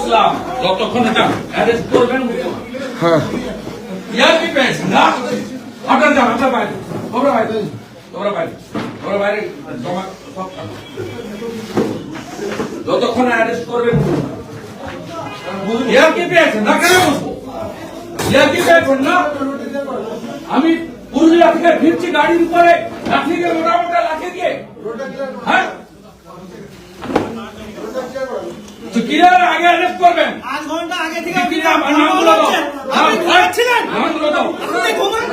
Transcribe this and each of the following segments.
বসলাম যতক্ষণ এটা অ্যারেস্ট করবেন হ্যাঁ ইয়ার কি পেয়েছেন না আপনার যান আপনার বাইরে তোমরা বাইরে তোমরা বাইরে তোমরা বাইরে জমা সব যতক্ষণ অ্যারেস্ট করবেন ইয়ার কি পেয়েছেন না কেন বসবো ইয়ার কি পেয়েছেন না আমি পুরুলিয়া থেকে ফিরছি গাড়ির উপরে লাঠি দিয়ে মোটামোটা লাঠি দিয়ে হ্যাঁ তো কিরার আগে অ্যারেস্ট করবেন 5 ঘন্টা আগে থেকে কি নাম নামগুলো দাও আপনি ঘুমাচ্ছিলেন নামগুলো দাও আপনি ঘুমান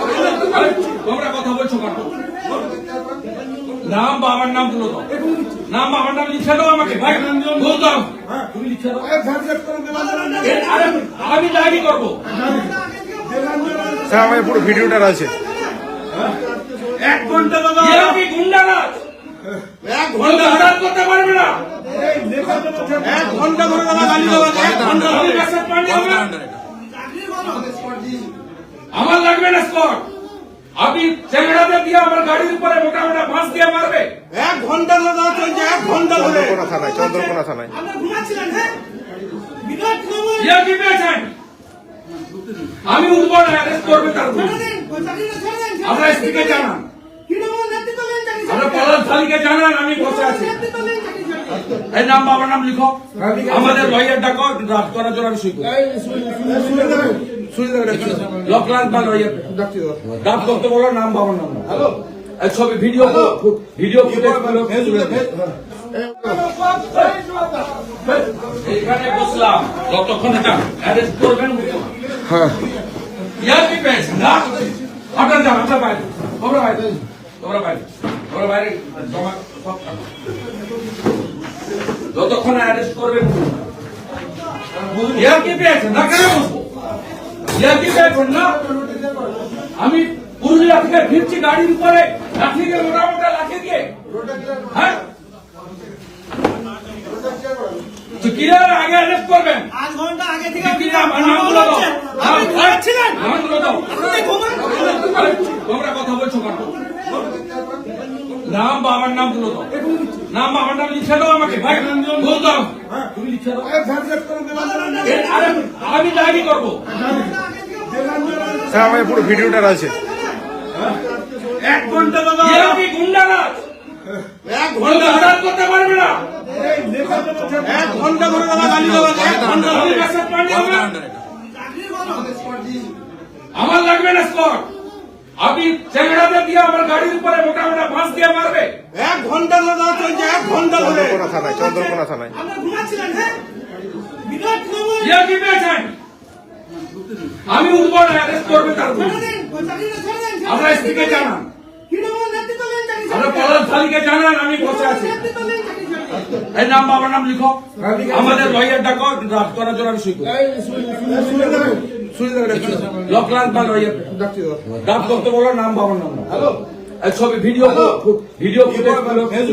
আরে, তোমরা কথা বলছো কেন নাম বাবার নাম গুলো দাও নাম বাবার নাম লিখে দাও আমাকে ভাই বলতাম তুমি লিখে দাও আরে আমি ডায়েরি করবো স্যার আমার পুরো ভিডিওটা আছে 1 ঘন্টা দাদা এরা কি গুন্ডারাজ 1 ঘন্টা হারাত করতে পারবে না 1 ঘন্টা ধরে দাদা গালি দেওয়া 1 ঘন্টা আমি ধরে মেসেজ পাঠিয়ে হবে চাকরি বলো আমার লাগবে না স্পট আপনি চ্যাংড়াতে দিয়ে আমার গাড়ির উপরে মোটা মোটা বাঁশ দিয়ে মারবে 1 ঘন্টা ধরে দাদা চলছে 1 ঘন্টা ধরে চন্দ্রকোনা থানায় চন্দ্রকোনা থানায় আপনি ঘুমাচ্ছিলেন হ্যাঁ বিরাট খবর ইয়া কি পেয়েছেন আমি উঠবো না অ্যারেস্ট করবে তারপর চাকরিটা ছেড়ে দেন আমরা এসপিকে জানান কি নাম নেতৃত্ব দেন চাকরি আমরা পলাশ শালীকে জানান আমি বসে আছি নেতৃত্ব দেন চাকরি ছেড়ে এই নাম বাবার নাম লিখো আমাদের লয়ার ডাকো ড্রাফট করার জন্য আমি সই করি লকলান বা লয়ার ড্রাফট করতে বলো নাম বাবার নাম হ্যালো এই ছবি ভিডিও ফুটেজ এখানে বসলাম যতক্ষণ এটা অ্যারেস্ট করবেন হ্যাঁ ইয়ার কি পেয়েছেন না আপনার যান আপনার বাইরে তোমরা বাইরে তোমরা বাইরে তোমরা বাইরে জমা সব যতক্ষণ অ্যারেস্ট করবেন ইয়ার কি পেয়েছেন না কেন বসবো ইয়ার কি পেয়েছেন না আমি পুরুলিয়া থেকে ফিরছি গাড়ির উপরে লাঠি দিয়ে মোটামোটা লাঠি দিয়ে হ্যাঁ তো কিরার আগে অ্যারেস্ট করবেন 5 ঘন্টা আগে থেকে কি নাম নামগুলো দাও আপনি ঘুমাচ্ছিলেন নামগুলো দাও আপনি ঘুমান আরে, তোমরা কথা বলছো কেন নাম বাবার নাম গুলো দাও নাম বাবার নাম লিখে দাও আমাকে ভাই বলতাম তুমি লিখে দাও আরে আমি ডায়েরি করবো স্যার আমার পুরো ভিডিওটা আছে 1 ঘন্টা দাদা এরা কি গুন্ডারাজ 1 ঘন্টা ঘন্টা হারাত করতে পারবে না 1 ঘন্টা ধরে দাদা গালি দেওয়া 1 ঘন্টা আমি ধরে মেসেজ পাঠিয়ে হবে চাকরি বলো আমার লাগবে না স্পট আপনি চ্যাংড়াতে দিয়ে আমার গাড়ির উপরে মোটা মোটা বাঁশ দিয়ে মারবে 1 ঘন্টা ধরে দাদা চলছে 1 ঘন্টা ধরে চন্দ্রকোনা থানায় চন্দ্রকোনা থানায় আপনি ঘুমাচ্ছিলেন হ্যাঁ বিরাট খবর ইয়া কি পেয়েছেন আমি উঠবো না অ্যারেস্ট করবে তারপর চাকরিটা ছেড়ে দেন আমরা এসপিকে জানান কি নাম নেতৃত্ব দেন চাকরি আমরা পলাশ শালীকে জানান আমি বসে আছি নেতৃত্ব দেন চাকরি ছেড়ে এই নাম বাবার নাম লিখো আমাদের লয়ার ডাকো ড্রাফট করার জন্য আমি সই করি লকলান বা লয়ার ড্রাফট করতে বলো নাম বাবার নাম হ্যালো এই ছবি ভিডিও ফুটেজ